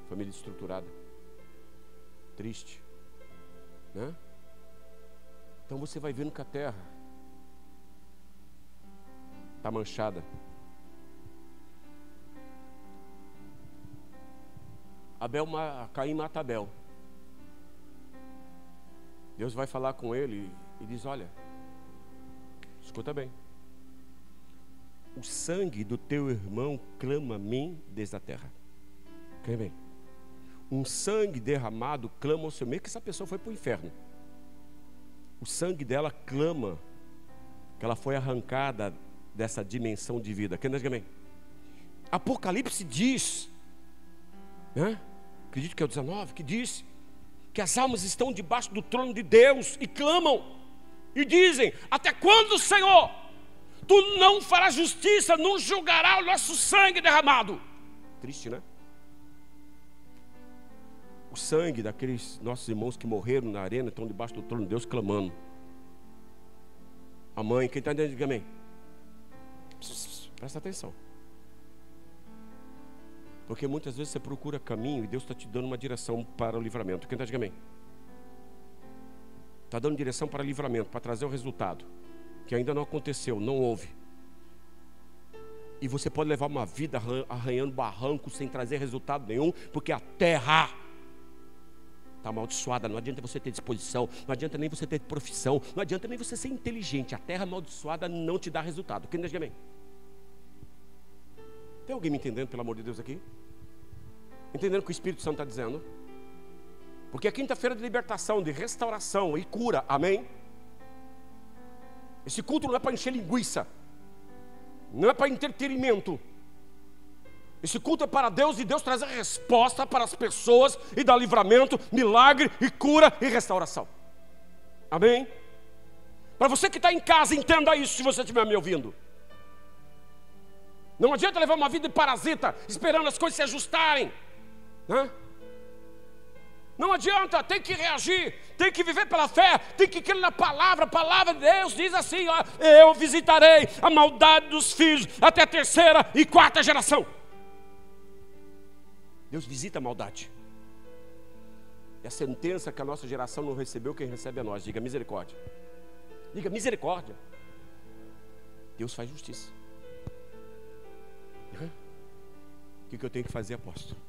Família estruturada, triste, né? Então você vai vendo que a terra está manchada. Caim mata Abel. Deus vai falar com ele e diz, olha, escuta bem, o sangue do teu irmão clama a mim desde a terra. Quer bem? Um sangue derramado clama ao Senhor, mesmo que essa pessoa foi para o inferno. O sangue dela clama que ela foi arrancada dessa dimensão de vida. Quer dizer, amém? Apocalipse diz, né? Acredito que é o 19, que diz que as almas estão debaixo do trono de Deus e clamam e dizem, até quando, Senhor, tu não farás justiça, não julgará o nosso sangue derramado? Triste, né? O sangue daqueles nossos irmãos que morreram na arena estão debaixo do trono de Deus clamando. A mãe, quem está entendendo, diga amém. Presta atenção. Porque muitas vezes você procura caminho e Deus está te dando uma direção para o livramento. Quem está dizendo amém? Está dando direção para o livramento, para trazer o resultado que ainda não aconteceu, não houve. E você pode levar uma vida arranhando barrancos sem trazer resultado nenhum, porque a terra está amaldiçoada. Não adianta você ter disposição, não adianta nem você ter profissão, não adianta nem você ser inteligente. A terra amaldiçoada não te dá resultado. Quem diz amém? Tem alguém me entendendo, pelo amor de Deus, aqui? Entendendo o que o Espírito Santo está dizendo? Porque é quinta-feira de libertação, de restauração e cura, amém? Esse culto não é para encher linguiça, não é para entretenimento. Esse culto é para Deus e Deus traz a resposta para as pessoas e dá livramento, milagre e cura e restauração. Amém? Para você que está em casa, entenda isso se você estiver me ouvindo. Não adianta levar uma vida de parasita, esperando as coisas se ajustarem, né? Não adianta, tem que reagir, tem que viver pela fé, tem que crer na palavra. A palavra de Deus diz assim, ó, eu visitarei a maldade dos filhos até a 3ª e 4ª geração. Deus visita a maldade. E a sentença que a nossa geração não recebeu, quem recebe é nós. Diga misericórdia. Diga misericórdia. Deus faz justiça. O que eu tenho que fazer, apóstolo?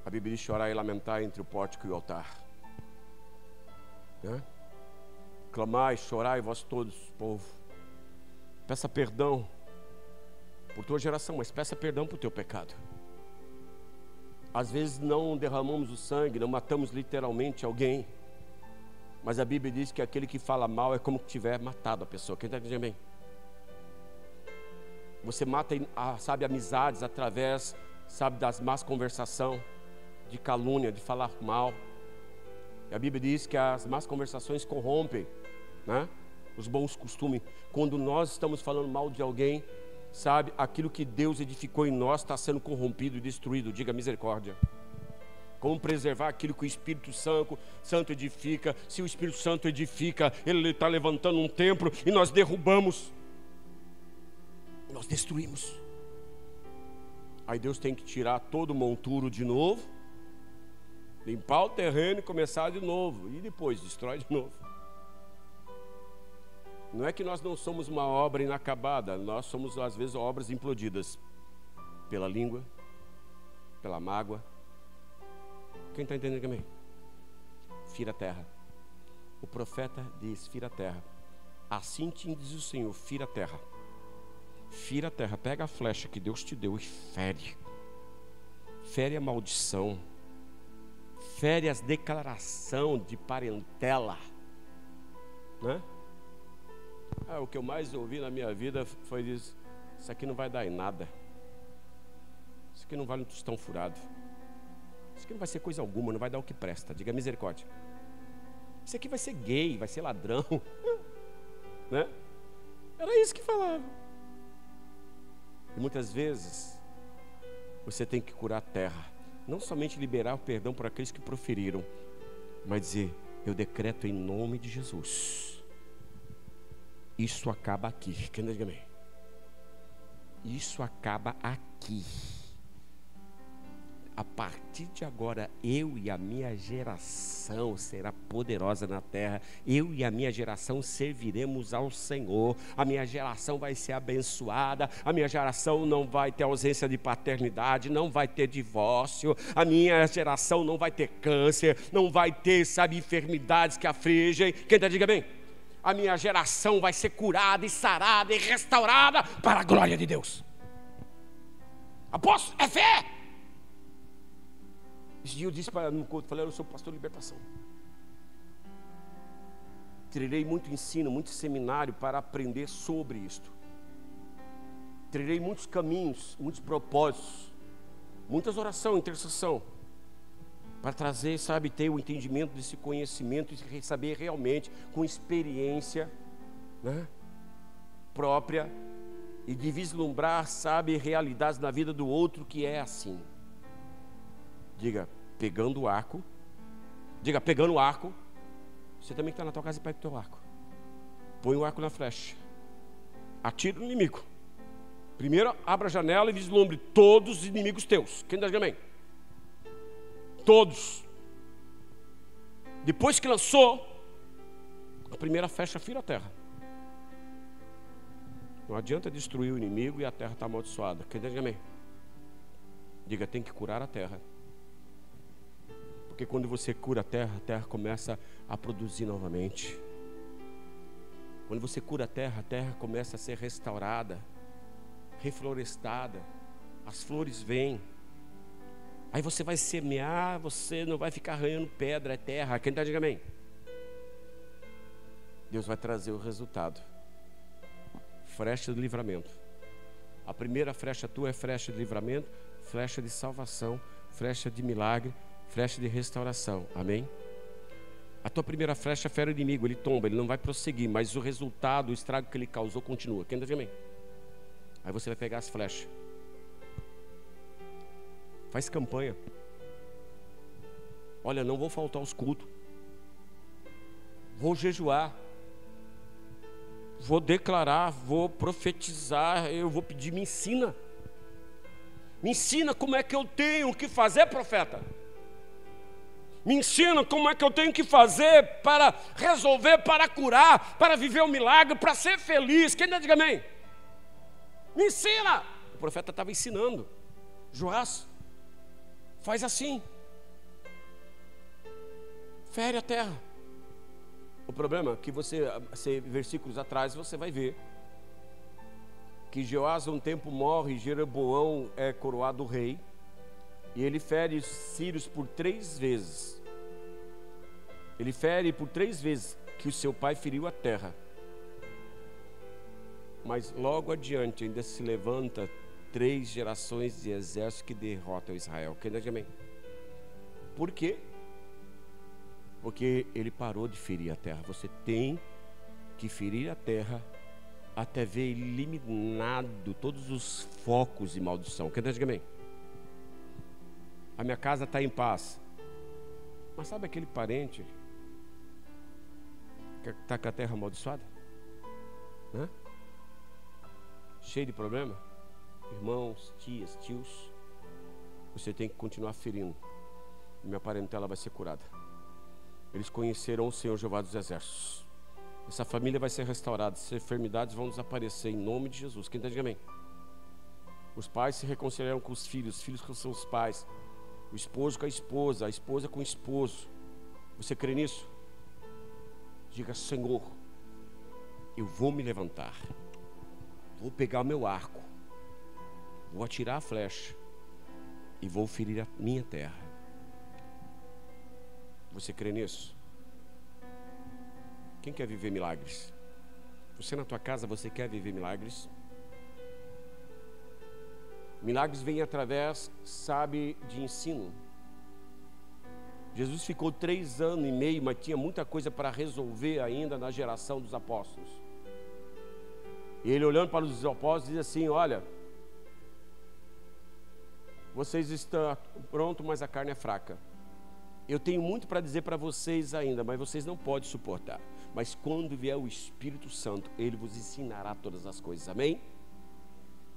A Bíblia diz chorar e lamentar entre o pórtico e o altar. Clamai, chorai, vós todos, povo. Peça perdão por tua geração, mas peça perdão por teu pecado. Às vezes não derramamos o sangue, não matamos literalmente alguém, mas a Bíblia diz que aquele que fala mal é como que tiver matado a pessoa. Quem está dizendo bem? Você mata, sabe, amizades através, sabe, das más conversações, de calúnia, de falar mal. E a Bíblia diz que as más conversações corrompem, né, os bons costumes. Quando nós estamos falando mal de alguém, sabe, aquilo que Deus edificou em nós está sendo corrompido e destruído. Diga misericórdia. Como preservar aquilo que o Espírito Santo edifica? Se o Espírito Santo edifica, Ele está levantando um templo e nós derrubamos, nós destruímos. Aí Deus tem que tirar todo o monturo de novo, limpar o terreno e começar de novo. E depois destrói de novo. Não é que nós não somos uma obra inacabada, nós somos às vezes obras implodidas pela língua, pela mágoa. Quem está entendendo também? Fira a terra. O profeta diz, fira a terra. Assim te diz o Senhor, fira a terra. Fira a terra, pega a flecha que Deus te deu e fere. Fere a maldição. Fere as declarações de parentela, né? O que eu mais ouvi na minha vida foi isso aqui não vai dar em nada. Isso aqui não vale um tostão furado. Isso aqui não vai ser coisa alguma, não vai dar o que presta. Diga misericórdia. Isso aqui vai ser gay, vai ser ladrão, né? Era isso que falava. E muitas vezes você tem que curar a terra. Não somente liberar o perdão por aqueles que proferiram, mas dizer, eu decreto em nome de Jesus, isso acaba aqui. Quem diz amém? Isso acaba aqui. A partir de agora, eu e a minha geração será poderosa na terra. Eu e a minha geração serviremos ao Senhor. A minha geração vai ser abençoada. A minha geração não vai ter ausência de paternidade, não vai ter divórcio. A minha geração não vai ter câncer, não vai ter, sabe, enfermidades que afligem. Quem está, diga bem? A minha geração vai ser curada e sarada e restaurada para a glória de Deus. Apóstolo, é fé. Esse dia eu disse para no culto, falei, eu sou pastor de libertação. Terei muito ensino, muito seminário para aprender sobre isto. Terei muitos caminhos, muitos propósitos, muitas orações, intercessão, para trazer, sabe, ter o entendimento desse conhecimento e saber realmente, com experiência, né, própria, e de vislumbrar, sabe, realidades na vida do outro que é assim. Diga, pegando o arco. Diga, pegando o arco. Você também que está na tua casa e pega o teu arco. Põe o arco na flecha. Atira no inimigo. Primeiro, abra a janela e vislumbre todos os inimigos teus. Quem diz amém? Todos. Depois que lançou, a primeira flecha fira a terra. Não adianta destruir o inimigo e a terra está amaldiçoada. Quem diz amém? Diga, tem que curar a terra. Porque quando você cura a terra começa a produzir novamente. Quando você cura a terra começa a ser restaurada, reflorestada, as flores vêm. Aí você vai semear, você não vai ficar arranhando pedra, é terra. Quem está, diga amém? Deus vai trazer o resultado. Flecha do livramento. A primeira flecha tua é flecha de livramento, flecha de salvação, flecha de milagre, flecha de restauração. Amém? A tua primeira flecha fere o inimigo, ele tomba, ele não vai prosseguir, mas o resultado, o estrago que ele causou continua. Quem diz amém? Aí você vai pegar as flechas. Faz campanha. Olha, não vou faltar aos cultos. Vou jejuar. Vou declarar, vou profetizar, eu vou pedir, me ensina. Me ensina como é que eu tenho que fazer, profeta. Me ensina como é que eu tenho que fazer para resolver, para curar, para viver um milagre, para ser feliz. Quem diga amém? Me ensina. O profeta estava ensinando. Joás, faz assim. Fere a terra. O problema é que você, versículos atrás, você vai ver que Joás um tempo morre, Jeroboão é coroado rei, e ele fere os sírios por 3 vezes. Ele fere por 3 vezes que o seu pai feriu a terra. Mas logo adiante ainda se levanta 3 gerações de exército que derrotam Israel. Quem diz amém? Por quê? Porque ele parou de ferir a terra. Você tem que ferir a terra até ver eliminado todos os focos de maldição. Quem diz amém? A minha casa está em paz. Mas sabe aquele parente que está com a terra amaldiçoada? Hã? Cheio de problema? Irmãos, tias, tios. Você tem que continuar ferindo. E minha parentela vai ser curada. Eles conhecerão o Senhor Jeová dos Exércitos. Essa família vai ser restaurada. As enfermidades vão desaparecer em nome de Jesus. Quem está dizendo amém? Os pais se reconciliarão com os filhos com seus pais, o esposo com a esposa com o esposo. Você crê nisso? Diga: Senhor, eu vou me levantar, vou pegar o meu arco, vou atirar a flecha e vou ferir a minha terra. Você crê nisso? Quem quer viver milagres? Você na tua casa, você quer viver milagres? Milagres vêm através, sabe, de ensino. Jesus ficou 3 anos e meio, mas tinha muita coisa para resolver ainda na geração dos apóstolos. E ele, olhando para os apóstolos, diz assim: olha, vocês estão prontos, mas a carne é fraca. Eu tenho muito para dizer para vocês ainda, mas vocês não podem suportar. Mas quando vier o Espírito Santo, ele vos ensinará todas as coisas. Amém?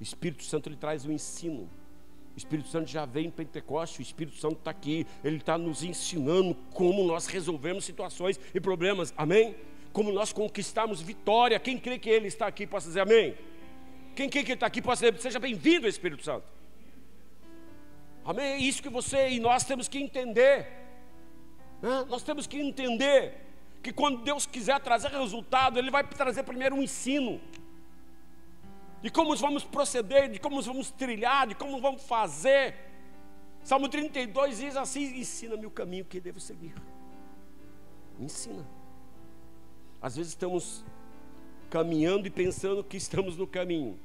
O Espírito Santo, ele traz o ensino. O Espírito Santo já vem em Pentecostes. O Espírito Santo está aqui. Ele está nos ensinando como nós resolvemos situações e problemas. Amém? Como nós conquistamos vitória. Quem crê que ele está aqui, possa dizer amém? Quem crê que ele está aqui, possa dizer: seja bem-vindo, Espírito Santo. Amém? É isso que você e nós temos que entender. Nós temos que entender que quando Deus quiser trazer resultado, ele vai trazer primeiro um ensino de como vamos proceder, de como vamos trilhar, de como vamos fazer. Salmo 32 diz assim: ensina-me o caminho que devo seguir. Me ensina. Às vezes estamos caminhando e pensando que estamos no caminho.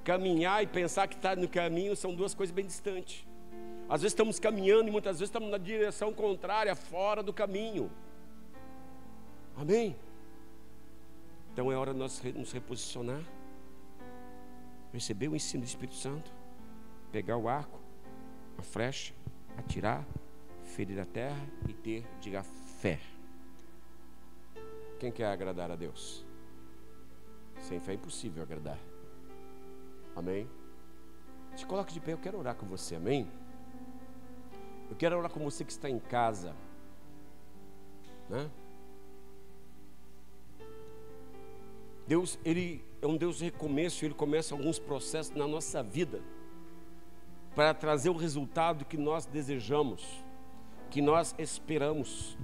Caminhar e pensar que está no caminho são 2 coisas bem distantes. Às vezes estamos caminhando e muitas vezes estamos na direção contrária, fora do caminho. Amém? Então é hora de nós nos reposicionar, receber o ensino do Espírito Santo, pegar o arco, a flecha, atirar, ferir a terra e ter, diga, fé. Quem quer agradar a Deus? Sem fé é impossível agradar. Amém? Se coloque de pé, eu quero orar com você, amém? Eu quero orar com você que está em casa, né? Deus, ele é um Deus de recomeço. Ele começa alguns processos na nossa vida para trazer o resultado que nós desejamos, que nós esperamos.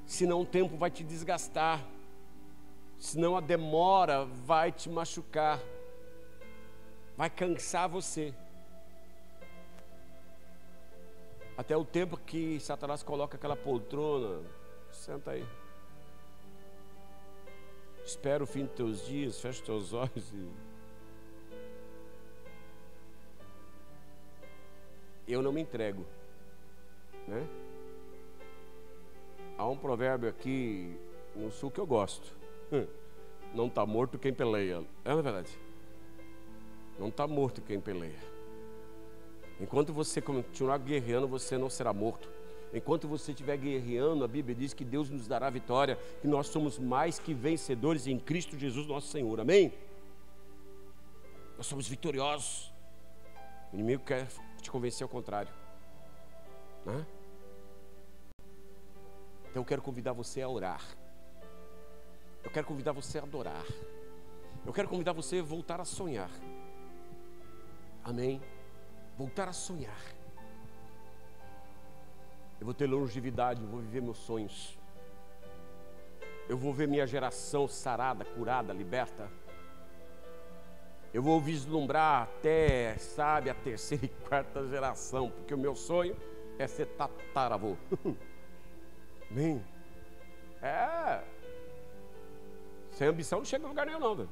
Senão o tempo vai te desgastar, senão a demora vai te machucar, vai cansar você. Até o tempo que Satanás coloca aquela poltrona: senta aí, espera o fim dos teus dias, fecha os teus olhos eu não me entrego, né? Há um provérbio aqui no sul que eu gosto. Não está morto quem peleia. É na verdade. Não está morto quem peleia. Enquanto você continuar guerreando, você não será morto. Enquanto você estiver guerreando, a Bíblia diz que Deus nos dará vitória, que nós somos mais que vencedores em Cristo Jesus nosso Senhor. Amém? Nós somos vitoriosos. O inimigo quer te convencer ao contrário, né? Então eu quero convidar você a orar. Eu quero convidar você a adorar. Eu quero convidar você a voltar a sonhar. Amém? Voltar a sonhar. Eu vou ter longevidade, eu vou viver meus sonhos. Eu vou ver minha geração sarada, curada, liberta. Eu vou vislumbrar até, sabe, a terceira e quarta geração, porque o meu sonho é ser tataravô. Amém? Sem ambição não chega a lugar nenhum não, velho.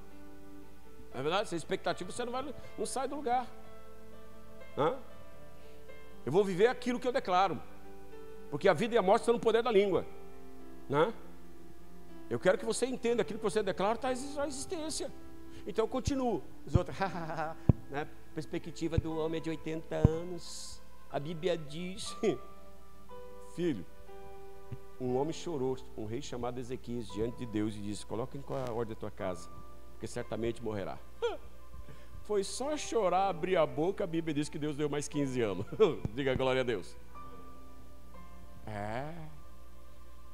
Não é verdade? Sem expectativa você não sai do lugar. Eu vou viver aquilo que eu declaro, porque a vida e a morte estão no poder da língua, né? Eu quero que você entenda aquilo que você declara está à existência. Então eu continuo. Os outros, na perspectiva do homem de 80 anos, a Bíblia diz, filho, um homem chorou, um rei chamado Ezequias, diante de Deus e disse: coloca em qual a ordem da tua casa, porque certamente morrerá. Foi só chorar, abrir a boca, a Bíblia diz que Deus deu mais 15 anos. Diga glória a Deus.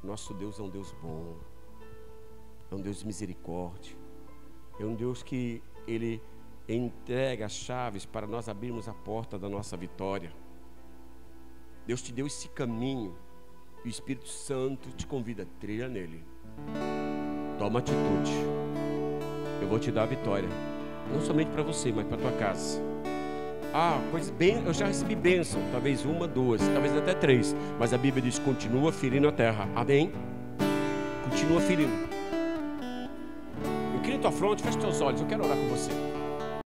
Nosso Deus é um Deus bom, é um Deus de misericórdia, é um Deus que Ele entrega as chaves para nós abrirmos a porta da nossa vitória. Deus te deu esse caminho e o Espírito Santo te convida a trilhar nele. Toma atitude, eu vou te dar a vitória, não somente para você, mas para a tua casa. Pois bem, eu já recebi bênção, talvez uma, duas, talvez até três, mas a Bíblia diz: continua ferindo a terra. Amém? Continua ferindo. Inclina tua fronte, fecha teus olhos, eu quero orar com você.